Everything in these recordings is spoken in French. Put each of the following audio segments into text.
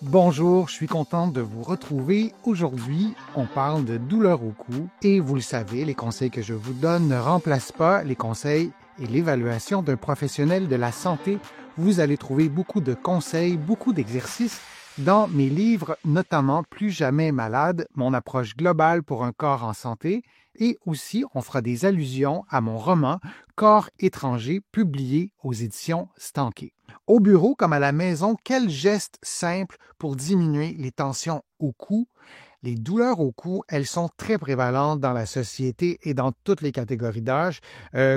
Bonjour, je suis contente de vous retrouver. Aujourd'hui, on parle de douleur au cou et vous le savez, les conseils que je vous donne ne remplacent pas les conseils et l'évaluation d'un professionnel de la santé. Vous allez trouver beaucoup de conseils, beaucoup d'exercices dans mes livres, notamment Plus jamais malade, mon approche globale pour un corps en santé, et aussi on fera des allusions à mon roman Corps étranger, publié aux éditions Stanké. Au bureau comme à la maison, quel geste simple pour diminuer les tensions au cou? Les douleurs au cou, elles sont très prévalentes dans la société et dans toutes les catégories d'âge.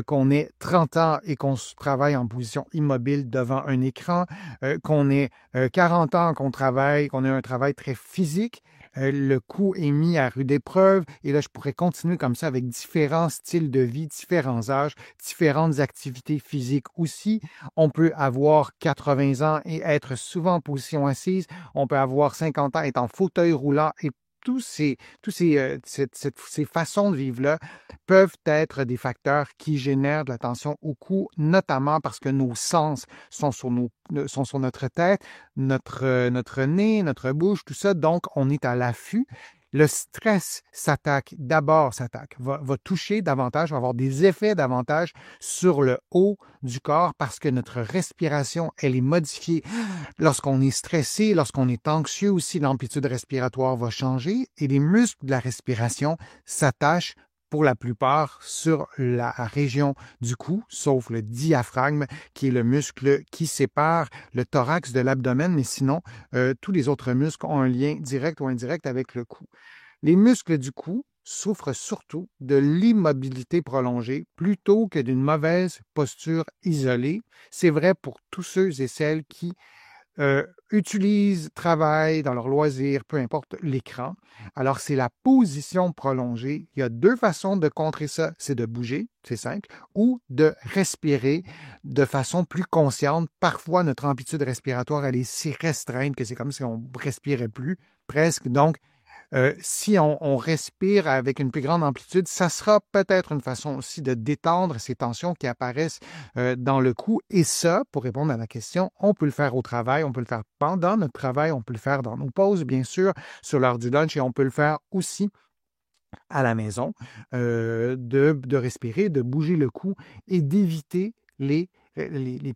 Qu'on ait 30 ans et qu'on travaille en position immobile devant un écran, qu'on ait 40 ans, qu'on ait un travail très physique, le cou est mis à rude épreuve. Et là, je pourrais continuer comme ça avec différents styles de vie, différents âges, différentes activités physiques aussi. On peut avoir 80 ans et être souvent en position assise. On peut avoir 50 ans et être en fauteuil roulant et ces façons de vivre-là peuvent être des facteurs qui génèrent de la tension au cou, notamment parce que nos sens sont sur notre tête, notre nez, notre bouche, tout ça. Donc, on est à l'affût. Le stress va toucher davantage, va avoir des effets davantage sur le haut du corps parce que notre respiration, elle est modifiée. Lorsqu'on est stressé, lorsqu'on est anxieux aussi, l'amplitude respiratoire va changer et les muscles de la respiration s'attachent pour la plupart sur la région du cou, sauf le diaphragme, qui est le muscle qui sépare le thorax de l'abdomen, mais sinon, tous les autres muscles ont un lien direct ou indirect avec le cou. Les muscles du cou souffrent surtout de l'immobilité prolongée plutôt que d'une mauvaise posture isolée. C'est vrai pour tous ceux et celles qui utilisent, travaillent dans leur loisir, peu importe l'écran. Alors, c'est la position prolongée. Il y a deux façons de contrer ça. C'est de bouger, c'est simple, ou de respirer de façon plus consciente. Parfois, notre amplitude respiratoire, elle est si restreinte que c'est comme si on ne respirait plus, presque. Donc, si on respire avec une plus grande amplitude, ça sera peut-être une façon aussi de détendre ces tensions qui apparaissent dans le cou. Et ça, pour répondre à la question, on peut le faire au travail, on peut le faire pendant notre travail, on peut le faire dans nos pauses, bien sûr, sur l'heure du lunch, et on peut le faire aussi à la maison, de respirer, de bouger le cou et d'éviter les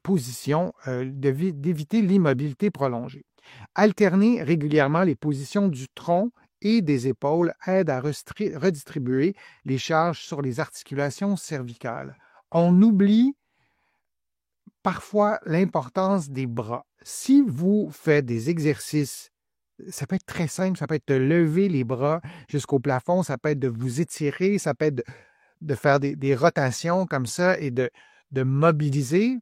positions, d'éviter l'immobilité prolongée. Alterner régulièrement les positions du tronc et des épaules aide à redistribuer les charges sur les articulations cervicales. On oublie parfois l'importance des bras. Si vous faites des exercices, ça peut être très simple, ça peut être de lever les bras jusqu'au plafond, ça peut être de vous étirer, ça peut être de faire des rotations comme ça et de mobiliser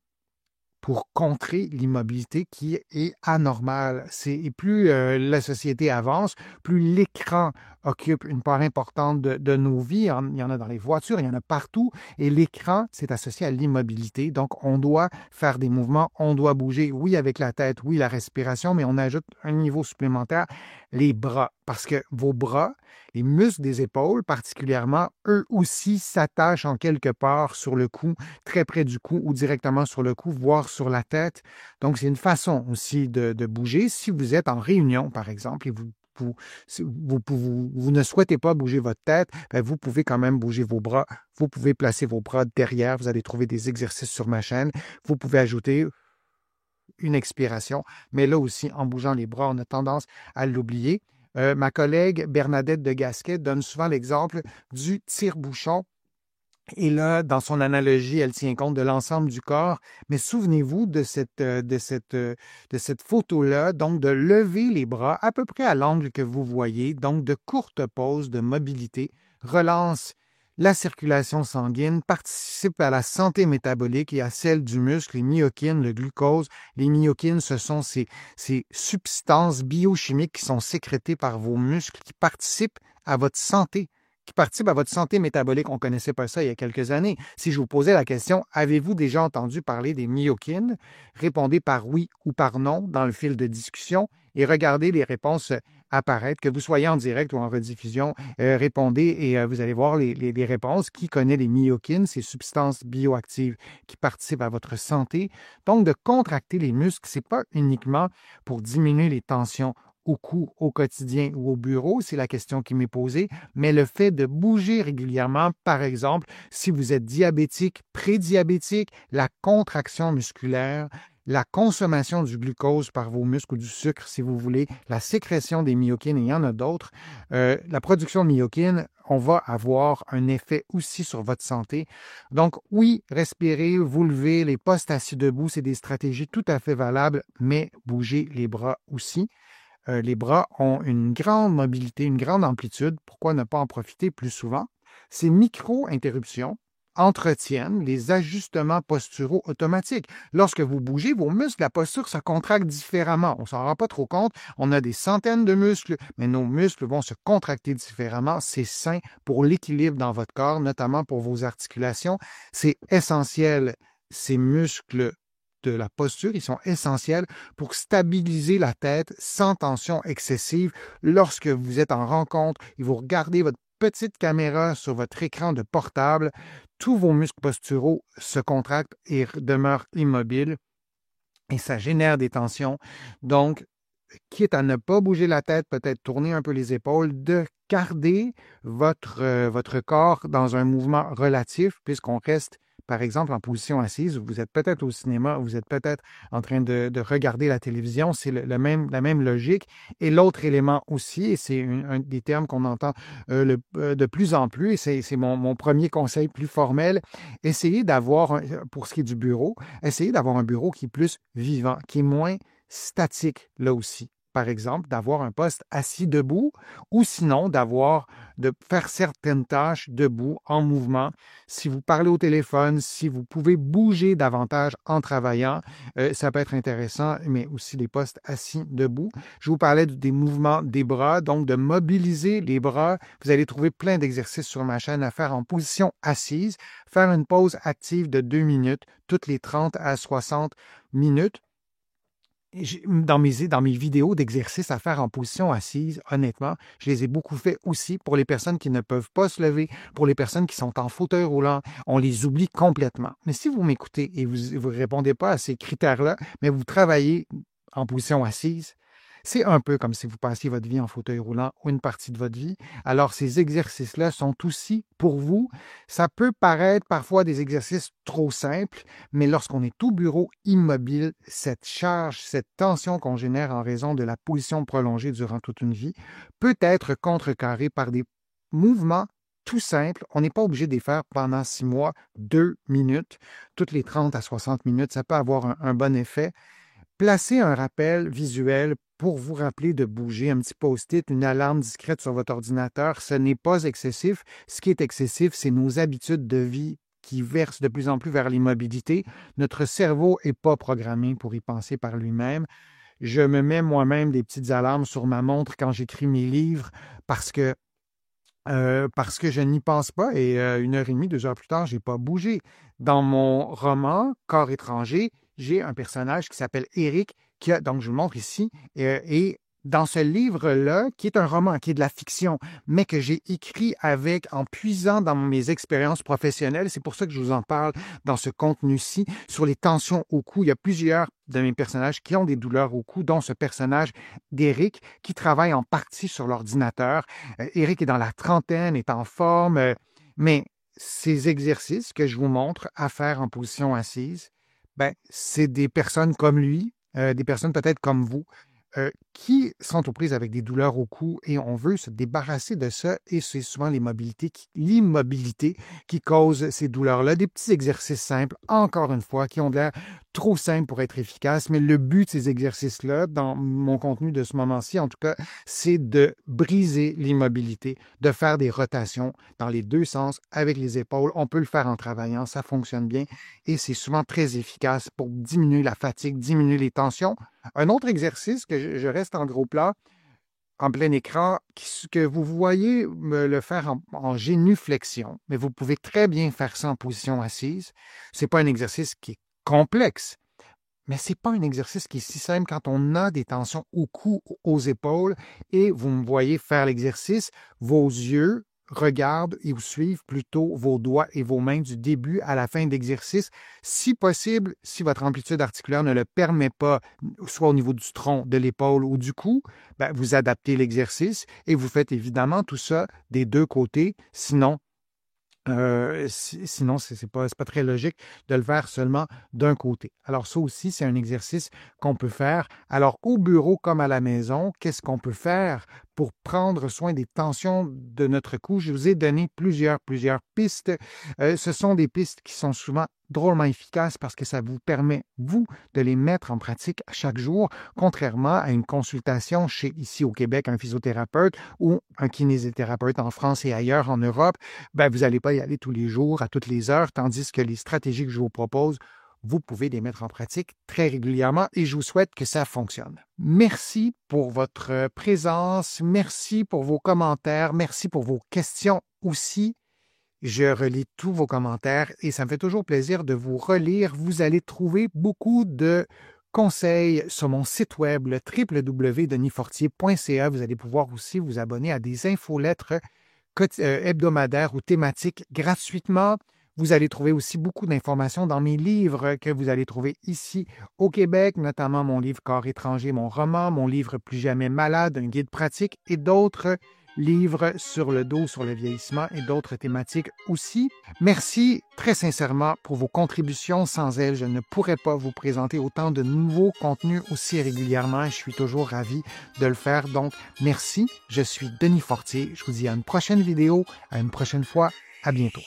pour contrer l'immobilité qui est anormale. Et plus la société avance, plus l'écran occupe une part importante de nos vies. Il y en a dans les voitures, il y en a partout. Et l'écran, c'est associé à l'immobilité. Donc, on doit faire des mouvements, on doit bouger, oui, avec la tête, oui, la respiration, mais on ajoute un niveau supplémentaire, les bras. Parce que vos bras, les muscles des épaules particulièrement, eux aussi s'attachent en quelque part sur le cou, très près du cou ou directement sur le cou, voire sur la tête. Donc, c'est une façon aussi de bouger. Si vous êtes en réunion, par exemple, et vous ne souhaitez pas bouger votre tête, bien, vous pouvez quand même bouger vos bras. Vous pouvez placer vos bras derrière. Vous allez trouver des exercices sur ma chaîne. Vous pouvez ajouter une expiration, mais là aussi, en bougeant les bras, on a tendance à l'oublier. Ma collègue Bernadette de Gasquet donne souvent l'exemple du tire-bouchon. Et là, dans son analogie, elle tient compte de l'ensemble du corps. Mais souvenez-vous de cette photo-là, donc de lever les bras à peu près à l'angle que vous voyez, donc de courtes pauses de mobilité, relance la circulation sanguine, participe à la santé métabolique et à celle du muscle, les myokines, le glucose. Les myokines, ce sont ces substances biochimiques qui sont sécrétées par vos muscles, qui participent à votre santé qui participent à votre santé métabolique. On ne connaissait pas ça il y a quelques années. Si je vous posais la question, avez-vous déjà entendu parler des myokines? Répondez par oui ou par non dans le fil de discussion et regardez les réponses apparaître, que vous soyez en direct ou en rediffusion. Répondez et vous allez voir les réponses. Qui connaît les myokines, ces substances bioactives qui participent à votre santé? Donc, de contracter les muscles, ce n'est pas uniquement pour diminuer les tensions au cou, au quotidien ou au bureau, c'est la question qui m'est posée, mais le fait de bouger régulièrement, par exemple, si vous êtes diabétique, prédiabétique, la contraction musculaire, la consommation du glucose par vos muscles ou du sucre, si vous voulez, la sécrétion des myokines, et il y en a d'autres, la production de myokines, on va avoir un effet aussi sur votre santé. Donc, oui, respirer, vous lever, les postes assis debout, c'est des stratégies tout à fait valables, mais bougez les bras aussi. Les bras ont une grande mobilité, une grande amplitude. Pourquoi ne pas en profiter plus souvent? Ces micro-interruptions entretiennent les ajustements posturaux automatiques. Lorsque vous bougez, vos muscles, la posture se contracte différemment. On ne s'en rend pas trop compte. On a des centaines de muscles, mais nos muscles vont se contracter différemment. C'est sain pour l'équilibre dans votre corps, notamment pour vos articulations. C'est essentiel, ces muscles de la posture, ils sont essentiels pour stabiliser la tête sans tension excessive. Lorsque vous êtes en rencontre et vous regardez votre petite caméra sur votre écran de portable, tous vos muscles posturaux se contractent et demeurent immobiles et ça génère des tensions. Donc, quitte à ne pas bouger la tête, peut-être tourner un peu les épaules, de garder votre corps dans un mouvement relatif puisqu'on reste par exemple, en position assise, vous êtes peut-être au cinéma, vous êtes peut-être en train de regarder la télévision, c'est la même logique. Et l'autre élément aussi, et c'est un des termes qu'on entend de plus en plus, et c'est mon premier conseil plus formel, essayez d'avoir, pour ce qui est du bureau, essayez d'avoir un bureau qui est plus vivant, qui est moins statique là aussi. Par exemple, d'avoir un poste assis debout ou sinon de faire certaines tâches debout, en mouvement. Si vous parlez au téléphone, si vous pouvez bouger davantage en travaillant, ça peut être intéressant, mais aussi des postes assis debout. Je vous parlais des mouvements des bras, donc de mobiliser les bras. Vous allez trouver plein d'exercices sur ma chaîne à faire en position assise, faire une pause active de 2 minutes toutes les 30 à 60 minutes. Dans mes vidéos d'exercices à faire en position assise, honnêtement, je les ai beaucoup fait aussi pour les personnes qui ne peuvent pas se lever, pour les personnes qui sont en fauteuil roulant. On les oublie complètement. Mais si vous m'écoutez et vous ne répondez pas à ces critères-là, mais vous travaillez en position assise, c'est un peu comme si vous passiez votre vie en fauteuil roulant ou une partie de votre vie. Alors, ces exercices-là sont aussi pour vous. Ça peut paraître parfois des exercices trop simples, mais lorsqu'on est au bureau immobile, cette charge, cette tension qu'on génère en raison de la position prolongée durant toute une vie peut être contrecarrée par des mouvements tout simples. On n'est pas obligé de les faire pendant 6 mois, 2 minutes, toutes les 30 à 60 minutes. Ça peut avoir un bon effet. Placez un rappel visuel pour vous rappeler de bouger, un petit post-it, une alarme discrète sur votre ordinateur. Ce n'est pas excessif. Ce qui est excessif, c'est nos habitudes de vie qui versent de plus en plus vers l'immobilité. Notre cerveau n'est pas programmé pour y penser par lui-même. Je me mets moi-même des petites alarmes sur ma montre quand j'écris mes livres parce que je n'y pense pas et 1 heure et demie, 2 heures plus tard, je n'ai pas bougé. Dans mon roman Corps étranger, j'ai un personnage qui s'appelle Eric, donc je vous le montre ici, et dans ce livre-là, qui est un roman, qui est de la fiction, mais que j'ai écrit en puisant dans mes expériences professionnelles, c'est pour ça que je vous en parle dans ce contenu-ci, sur les tensions au cou. Il y a plusieurs de mes personnages qui ont des douleurs au cou, dont ce personnage d'Éric qui travaille en partie sur l'ordinateur. Éric est dans la trentaine, est en forme, mais ces exercices que je vous montre à faire en position assise, ben, c'est des personnes comme lui, des personnes peut-être comme vous, qui sont aux prises avec des douleurs au cou et on veut se débarrasser de ça et c'est souvent l'immobilité qui cause ces douleurs-là. Des petits exercices simples, encore une fois, qui ont l'air trop simples pour être efficaces, mais le but de ces exercices-là, dans mon contenu de ce moment-ci, en tout cas, c'est de briser l'immobilité, de faire des rotations dans les deux sens avec les épaules. On peut le faire en travaillant, ça fonctionne bien et c'est souvent très efficace pour diminuer la fatigue, diminuer les tensions. Un autre exercice que je reste en gros plat, en plein écran que vous voyez me le faire en génuflexion, mais vous pouvez très bien faire ça en position assise. C'est pas un exercice qui est complexe, mais c'est pas un exercice qui est si simple quand on a des tensions au cou, aux épaules, et vous me voyez faire l'exercice, vos yeux regardent et vous suivent plutôt vos doigts et vos mains du début à la fin de l'exercice. Si possible, si votre amplitude articulaire ne le permet pas, soit au niveau du tronc, de l'épaule ou du cou, ben, vous adaptez l'exercice et vous faites évidemment tout ça des deux côtés. Sinon, sinon, c'est pas très logique de le faire seulement d'un côté. Alors, ça aussi, c'est un exercice qu'on peut faire. Alors, au bureau comme à la maison, qu'est-ce qu'on peut faire pour prendre soin des tensions de notre cou? Je vous ai donné plusieurs pistes. Ce sont des pistes qui sont souvent drôlement efficaces parce que ça vous permet, vous, de les mettre en pratique chaque jour, contrairement à une consultation chez, ici au Québec, un physiothérapeute ou un kinésithérapeute en France et ailleurs en Europe. Ben, vous n'allez pas y aller tous les jours, à toutes les heures, tandis que les stratégies que je vous propose, vous pouvez les mettre en pratique très régulièrement et je vous souhaite que ça fonctionne. Merci pour votre présence, merci pour vos commentaires, merci pour vos questions aussi. Je relis tous vos commentaires et ça me fait toujours plaisir de vous relire. Vous allez trouver beaucoup de conseils sur mon site web, le www.denisfortier.ca. Vous allez pouvoir aussi vous abonner à des infolettres hebdomadaires ou thématiques gratuitement. Vous allez trouver aussi beaucoup d'informations dans mes livres que vous allez trouver ici au Québec, notamment mon livre Corps étranger, mon roman, mon livre Plus jamais malade, un guide pratique et d'autres livres sur le dos, sur le vieillissement et d'autres thématiques aussi. Merci très sincèrement pour vos contributions. Sans elles, je ne pourrais pas vous présenter autant de nouveaux contenus aussi régulièrement. Je suis toujours ravi de le faire. Donc, merci. Je suis Denis Fortier. Je vous dis à une prochaine vidéo, à une prochaine fois. À bientôt.